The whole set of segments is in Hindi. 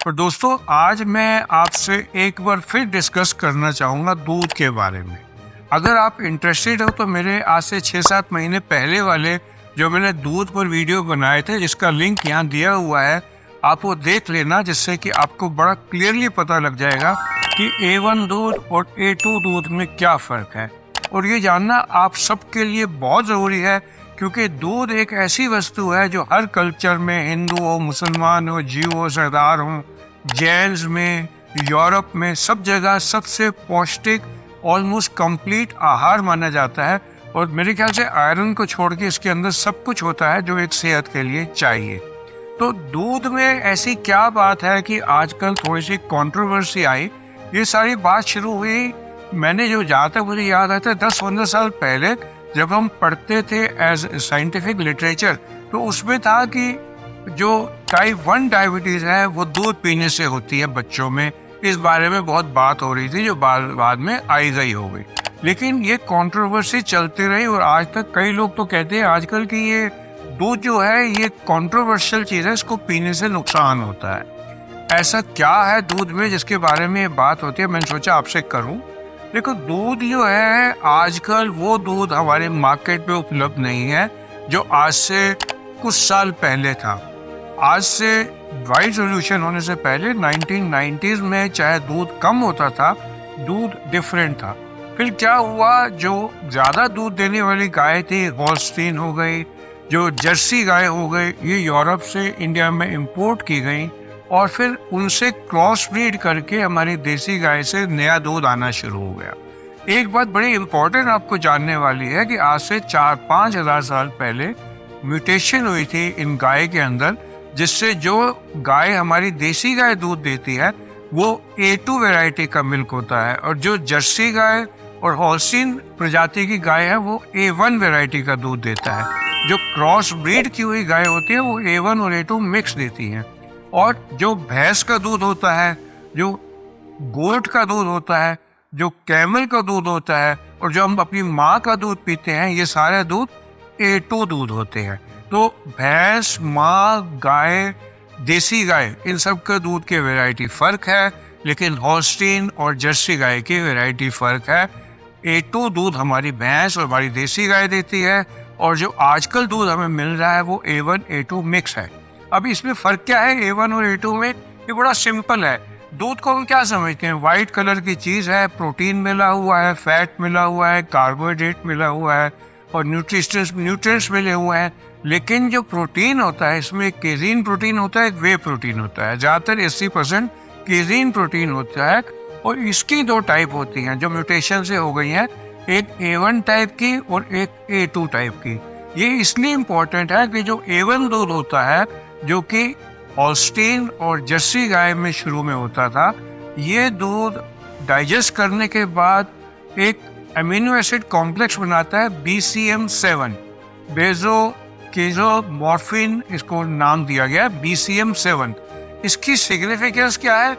और दोस्तों आज मैं आपसे एक बार फिर डिस्कस करना चाहूँगा दूध के बारे में। अगर आप इंटरेस्टेड हो तो मेरे आज से 6-7 महीने पहले वाले जो मैंने दूध पर वीडियो बनाए थे, जिसका लिंक यहाँ दिया हुआ है, आप वो देख लेना, जिससे कि आपको बड़ा क्लियरली पता लग जाएगा कि A1 दूध और A2 दूध में क्या फ़र्क है। और ये जानना आप सबके लिए बहुत ज़रूरी है, क्योंकि दूध एक ऐसी वस्तु है जो हर कल्चर में, हिंदू हो, मुसलमान हो, जीव हो, सरदार हो, जैन्स में, यूरोप में, सब जगह सबसे पौष्टिक, ऑलमोस्ट कंप्लीट आहार माना जाता है। और मेरे ख्याल से आयरन को छोड़ के इसके अंदर सब कुछ होता है जो एक सेहत के लिए चाहिए। तो दूध में ऐसी क्या बात है कि आजकल थोड़ी सी कंट्रोवर्सी आई। ये सारी बात शुरू हुई, मैंने जो जहाँ तक मुझे याद आता है 10-15 साल पहले जब हम पढ़ते थे एज साइंटिफिक लिटरेचर, तो उसमें था कि जो टाइप 1 डायबिटीज़ है वो दूध पीने से होती है बच्चों में। इस बारे में बहुत बात हो रही थी जो बाद में आई गई हो गई, लेकिन ये कंट्रोवर्सी चलती रही और आज तक कई लोग तो कहते हैं आजकल की ये दूध जो है ये कंट्रोवर्शियल चीज़ है, इसको पीने से नुकसान होता है। ऐसा क्या है दूध में जिसके बारे में बात होती है, मैंने सोचा आपसे करूं। देखो, दूध जो है आजकल वो दूध हमारे मार्केट में उपलब्ध नहीं है जो आज से कुछ साल पहले था। आज से वाइड सोल्यूशन होने से पहले 1990s में चाहे दूध कम होता था, दूध डिफरेंट था। फिर क्या हुआ, जो ज़्यादा दूध देने वाली गाय थी, होल्स्टीन हो गई, जो जर्सी गाय हो गई, ये यूरोप से इंडिया में इंपोर्ट की गई और फिर उनसे क्रॉस ब्रीड करके हमारी देसी गाय से नया दूध आना शुरू हो गया। एक बात बड़ी इम्पोर्टेंट आपको जानने वाली है कि आज से 4-5 हज़ार साल पहले म्यूटेशन हुई थी इन गाय के अंदर, जिससे जो गाय हमारी देसी गाय दूध देती है वो A2 वैरायटी का मिल्क होता है, और जो जर्सी गाय और होल्स्टीन प्रजाति की गाय है वो A1 वैरायटी का दूध देता है। जो क्रॉस ब्रीड की हुई गाय होती है वो A1 और A2 मिक्स देती हैं। और जो भैंस का दूध होता है, जो गोट का दूध होता है, जो कैमल का दूध होता है, और जो हम अपनी माँ का दूध पीते हैं, ये सारे दूध A2 दूध होते हैं। तो भैंस, माँ, गाय, देसी गाय, इन सब का दूध के वैरायटी फ़र्क है, लेकिन होल्स्टीन और जर्सी गाय की वैरायटी फ़र्क है। A2 दूध हमारी भैंस और हमारी देसी गाय देती है, और जो आजकल दूध हमें मिल रहा है वो A1 A2 मिक्स है। अब इसमें फ़र्क क्या है A1 और A2 में? ये बड़ा सिंपल है। दूध को हम क्या समझते हैं? वाइट कलर की चीज़ है, प्रोटीन मिला हुआ है, फैट मिला हुआ है, कार्बोहाइड्रेट मिला हुआ है और न्यूट्रिएंट्स मिले हुए हैं। लेकिन जो प्रोटीन होता है इसमें एक केजीन प्रोटीन होता है, एक वे प्रोटीन होता है। ज़्यादातर 80% केजीन प्रोटीन होता है, और इसकी 2 टाइप होती हैं जो म्यूटेशन से हो गई हैं, एक A1 टाइप की और एक A2 टाइप की। ये इसलिए इम्पोर्टेंट है कि जो A1 दूध होता है, जो कि होल्स्टीन और जर्सी गाय में शुरू में होता था, ये दूध डाइजेस्ट करने के बाद एक अमीनो एसिड कॉम्प्लेक्स बनाता है BCM7, बेजोकेजोमॉर्फिन, इसको नाम दिया गया BCM7। इसकी सिग्निफिकेंस क्या है?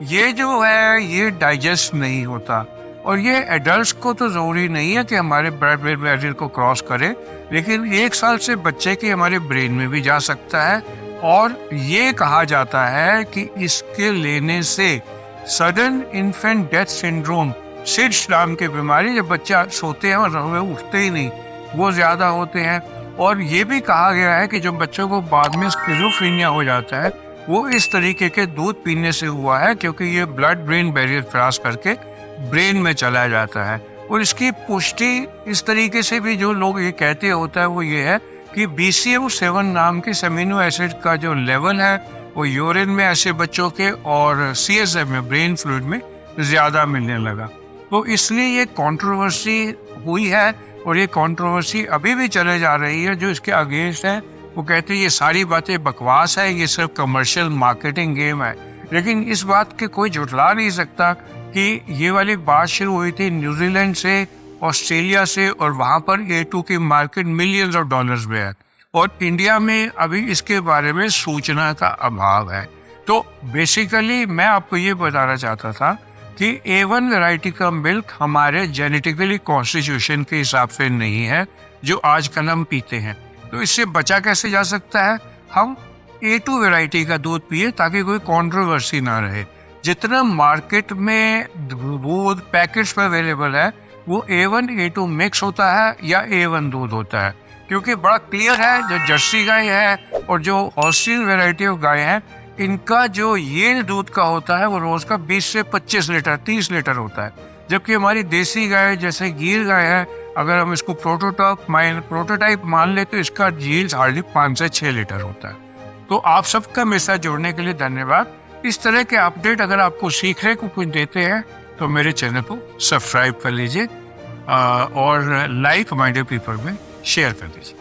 ये जो है ये डाइजेस्ट नहीं होता, और ये एडल्ट्स को तो ज़रूरी नहीं है कि हमारे ब्लड बैरियर को क्रॉस करे, लेकिन 1 साल से बच्चे के हमारे ब्रेन में भी जा सकता है। और ये कहा जाता है कि इसके लेने से sudden infant death syndrome, seeds नाम की बीमारी, जब बच्चा सोते हैं और वे उठते ही नहीं, वो ज़्यादा होते हैं। और ये भी कहा गया है कि जब बच्चों को बाद में स्किज़ोफ्रेनिया हो जाता है, वो इस तरीके के दूध पीने से हुआ है, क्योंकि ये ब्लड ब्रेन बैरियर क्रॉस करके ब्रेन में चला जाता है। और इसकी पुष्टि इस तरीके से भी जो लोग ये कहते होता है वो ये है कि BCM7 नाम के अमीनो एसिड का जो लेवल है वो यूरिन में ऐसे बच्चों के और CSF में, ब्रेन फ्लूइड में ज़्यादा मिलने लगा। तो इसलिए ये कंट्रोवर्सी हुई है, और ये कंट्रोवर्सी अभी भी चले जा रही है। जो इसके अगेंस्ट है वो कहते हैं ये सारी बातें बकवास है, ये सिर्फ कमर्शियल मार्केटिंग गेम है। लेकिन इस बात के कोई झुठला नहीं सकता कि ये वाली बात शुरू हुई थी न्यूजीलैंड से, ऑस्ट्रेलिया से, और वहाँ पर A2 की मार्केट मिलियंस ऑफ डॉलर्स में है, और इंडिया में अभी इसके बारे में सूचना का अभाव है। तो बेसिकली मैं आपको ये बताना चाहता था कि A1 वैरायटी का मिल्क हमारे जेनेटिकली कॉन्स्टिट्यूशन के हिसाब से नहीं है जो आजकल हम पीते हैं। तो इससे बचा कैसे जा सकता है? हम A2 वैरायटी का दूध पिए ताकि कोई कंट्रोवर्सी ना रहे। जितना मार्केट में दूध पैकेट्स पर अवेलेबल है वो A1 A2 मिक्स होता है या A1 दूध होता है, क्योंकि बड़ा क्लियर है जो जर्सी गाय है और जो हॉस्टिन वैरायटी ऑफ गाय है इनका जो यील्ड दूध का होता है वो रोज का 20 से 25 लीटर 30 लीटर होता है, जबकि हमारी देसी गाय जैसे गिर गाय है अगर हम इसको प्रोटोटाइप मान ले तो इसका यील्ड हार्डली 5 से 6 लीटर होता है। तो आप सबका मेरे साथ जुड़ने के लिए धन्यवाद। इस तरह के अपडेट अगर आपको सीखने को कुछ देते हैं तो मेरे चैनल को सब्सक्राइब कर लीजिए और लाइक माइंडेड पीपल में शेयर कर दीजिए।